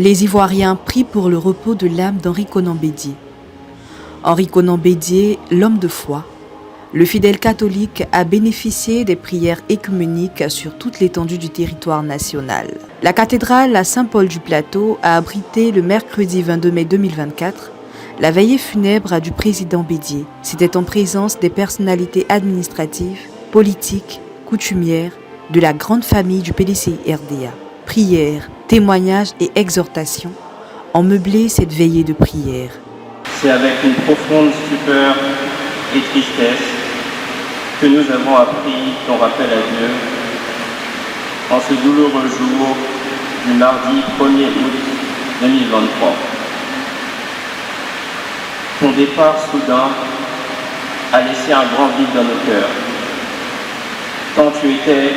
Les Ivoiriens prient pour le repos de l'âme d'Henri Konan Bédié. Henri Konan Bédié, l'homme de foi, le fidèle catholique a bénéficié des prières œcuméniques sur toute l'étendue du territoire national. La cathédrale à Saint-Paul du Plateau a abrité le mercredi 22 mai 2024 la veillée funèbre du président Bédié. C'était en présence des personnalités administratives, politiques, coutumières de la grande famille du PDCI-RDA. Prières, témoignages et exhortations ont meublé cette veillée de prière. C'est avec une profonde stupeur et tristesse que nous avons appris ton rappel à Dieu en ce douloureux jour du mardi 1er août 2023. Ton départ soudain a laissé un grand vide dans nos cœurs, tant tu étais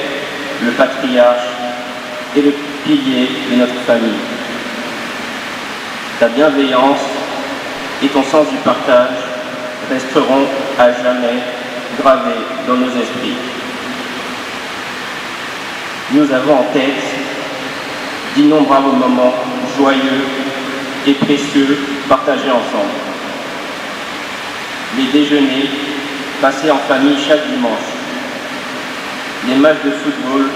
le patriarche et le pilier de notre famille. Ta bienveillance et ton sens du partage resteront à jamais gravés dans nos esprits. Nous avons en tête d'innombrables moments joyeux et précieux partagés ensemble. Les déjeuners passés en famille chaque dimanche, les matchs de football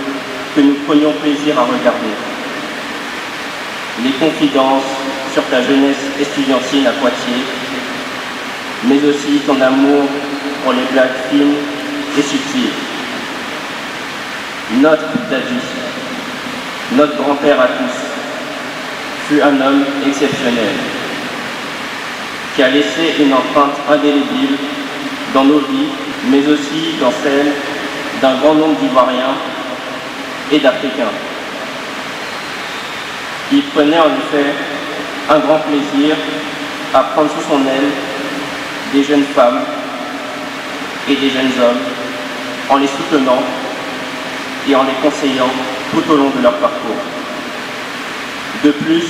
que nous prenions plaisir à regarder, les confidences sur ta jeunesse estudiantine à Poitiers, mais aussi ton amour pour les blagues fines et subtiles. Notre David, notre grand-père à tous, fut un homme exceptionnel, qui a laissé une empreinte indélébile dans nos vies, mais aussi dans celle d'un grand nombre d'Ivoiriens et d'Africains. Il prenait en effet un grand plaisir à prendre sous son aile des jeunes femmes et des jeunes hommes en les soutenant et en les conseillant tout au long de leur parcours. De plus,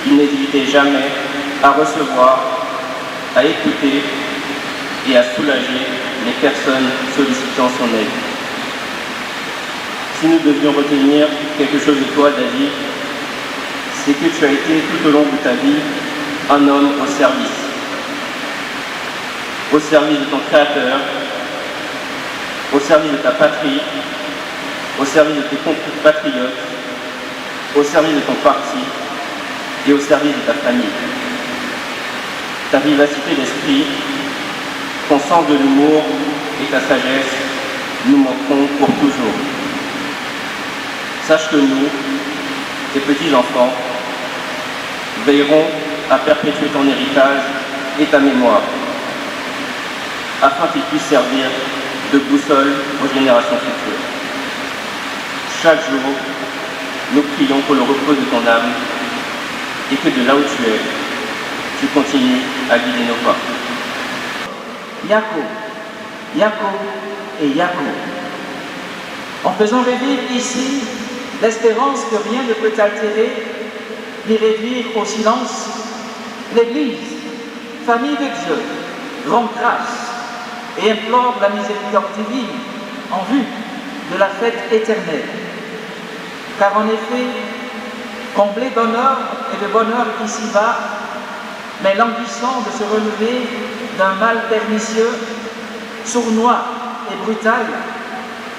il n'hésitait jamais à recevoir, à écouter et à soulager les personnes sollicitant son aide. Si nous devions retenir quelque chose de toi, David, c'est que tu as été tout au long de ta vie un homme au service de ton Créateur, au service de ta patrie, au service de tes compatriotes, au service de ton parti et au service de ta famille. Ta vivacité d'esprit, ton sens de l'humour et ta sagesse nous manqueront pour toujours. Sache que nous, tes petits-enfants, veillerons à perpétuer ton héritage et ta mémoire, afin qu'ils puissent servir de boussole aux générations futures. Chaque jour, nous prions pour le repos de ton âme et que de là où tu es, tu continues à guider nos pas. Yako, Yako et Yako. En faisant revivre ici l'espérance que rien ne peut altérer ni réduire au silence, l'Église, famille de Dieu, rend grâce et implore la miséricorde divine en vue de la fête éternelle. Car en effet, comblé d'honneur et de bonheur ici-bas, mais languissant de se relever d'un mal pernicieux, sournois et brutal,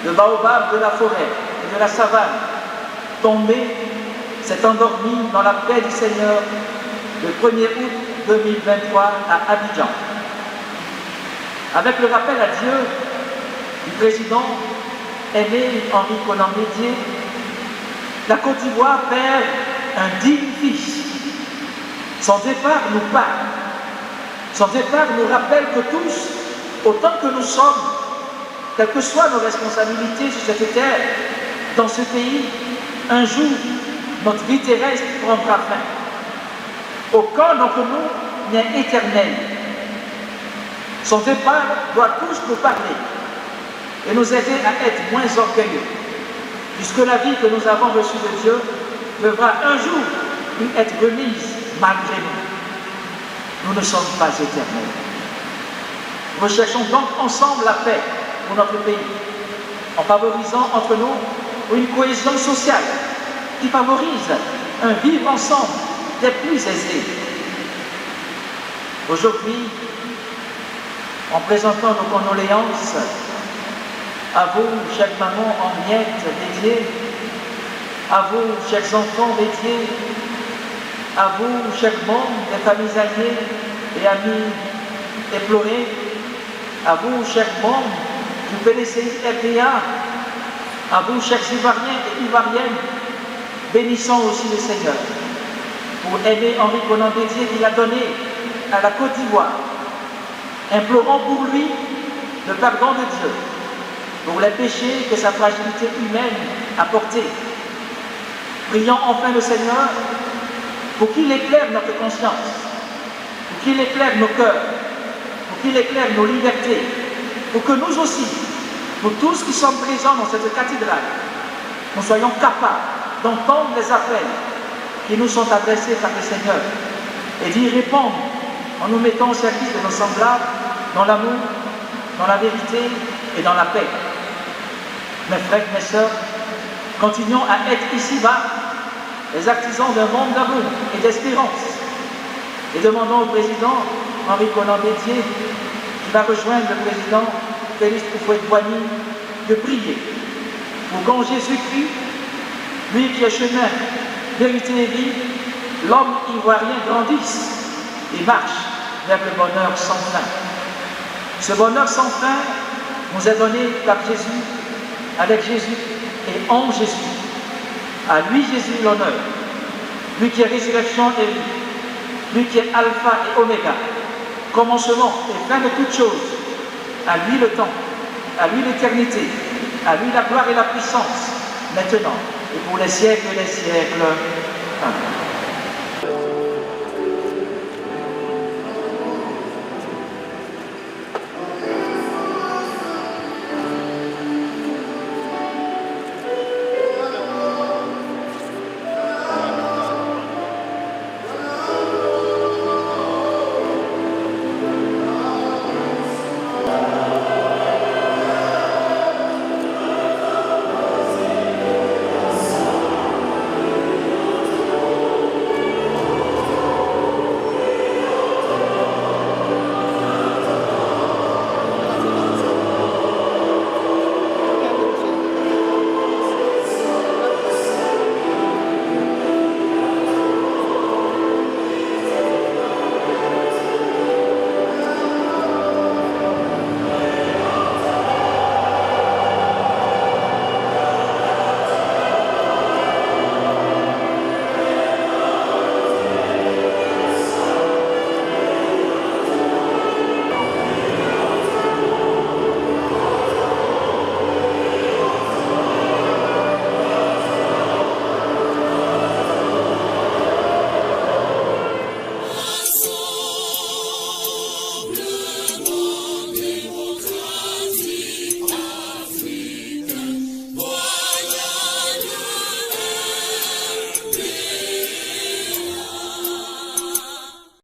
le baobab de la forêt et de la savane, tombé, s'est endormi dans la paix du Seigneur le 1er août 2023 à Abidjan. Avec le rappel à Dieu du président aimé Henri Konan Bédié, la Côte d'Ivoire perd un digne fils. Son départ nous parle. Son départ nous rappelle que tous, autant que nous sommes, quelles que soient nos responsabilités sur cette terre, dans ce pays, un jour, notre vie terrestre prendra fin. Aucun d'entre nous n'est éternel. Son départ doit tous nous parler et nous aider à être moins orgueilleux, puisque la vie que nous avons reçue de Dieu devra un jour lui être remise malgré nous. Nous ne sommes pas éternels. Recherchons donc ensemble la paix pour notre pays, en favorisant entre nous une cohésion sociale qui favorise un vivre ensemble des plus aisés. Aujourd'hui, en présentant nos condoléances à vous, chères mamans en miettes dédiées, à vous, chers enfants dédiés, à vous, chers membres des familles alliées et amis déplorés, à vous, chers membres du PDCI RDA, à vous, chers Ivoiriens et Ivoiriennes, bénissons aussi le Seigneur pour aider Henri Konan Bédié qu'il a donné à la Côte d'Ivoire, implorant pour lui le pardon de Dieu, pour les péchés que sa fragilité humaine a portés. Prions enfin le Seigneur pour qu'il éclaire notre conscience, pour qu'il éclaire nos cœurs, pour qu'il éclaire nos libertés, pour que nous aussi, nous tous qui sommes présents dans cette cathédrale, nous soyons capables d'entendre les appels qui nous sont adressés par le Seigneur et d'y répondre en nous mettant au service de nos semblables dans l'amour, dans la vérité et dans la paix. Mes frères, mes sœurs, continuons à être ici-bas les artisans d'un monde d'amour et d'espérance et demandons au président Henri Konan Bédié, qui va rejoindre le président Félix Houphouët-Boigny, de prier pour qu'en Jésus-Christ, lui qui est chemin, vérité et vie, l'homme ivoirien grandisse et marche vers le bonheur sans fin. Ce bonheur sans fin nous est donné par Jésus, avec Jésus et en Jésus. À lui Jésus l'honneur, lui qui est résurrection et vie, lui qui est alpha et oméga, commencement et fin de toutes choses. À lui le temps, à lui l'éternité, à lui la gloire et la puissance, maintenant et pour les siècles des siècles. Amen.